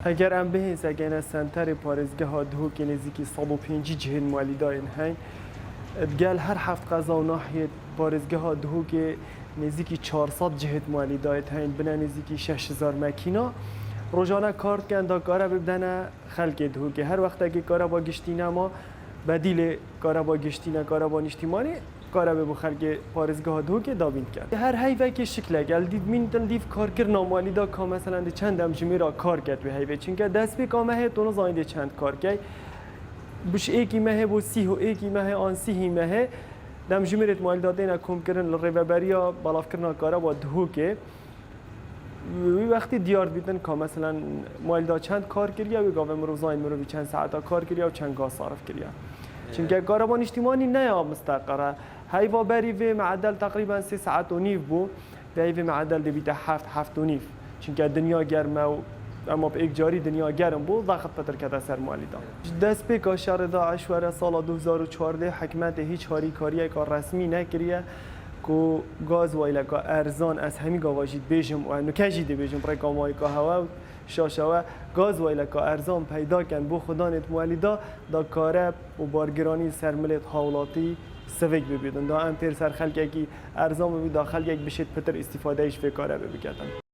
اگر ام بهین سگن سنتر پارێزگە ها دهو که نزدیکی 105 جهن مالی داین هین گل هر هفت قضا و ناحیه پارێزگە ها دهو که نزدیکی 400 جهت مالی داید هین بنا نزدیکی 6000 مکینا روزانه کارت کن دا کارا ببدنه خلق دهو که هر وقت که کارا با گشتینه ما بدیل کارا با گشتینه کارا با نشتیمانی کارا به خلق پارێزگە ها دهو که دابین کرد هر هیوه که شکل گل دید مین دیف کار کرد نامالی دا که مثلا چند هم جمیرا کار کرد به هیوه چونکه دست به کامه هی تو نزاینده چند کار کرد بش ایکی مه بو سی و ایکی مه آن سی مه دم جمیرت مال دادن کم کردن ریوبریا بالاف کردن کارا با دهو که وقتی دیار بیدن که مثلا مال دا چند کار کردیا و گاو مروزاین مرو چند ساعت کار کردیا و چند گاه صرف کردیا چونکه کارا با اجتماعی نه یا مستقره هی و بری و معدل تقریبا 3 ساعت و نیف بو و معدل دویده 7 و نیف چونکه دنیا گرمه و اما به یک جاری دنیا گرم بود ضغط پتر کده سر مالی دا دست به کاشار داعش وره سال 2014 حکمت هیچ کاری که رسمی نکریه که گاز وایله که ارزان از همین گاواجید بیجم و نکجیده بیجم برای کامای که هوا و شاشوا گاز وایله که ارزان پیدا کن بو خدا نت مالی دا کاره و بارگرانی سر ملت حولاتی سویک ببیدن دا امپیر سر خلق یکی ارزان ببید داخل یک بشید پتر استفاده ایش فکاره ببیدن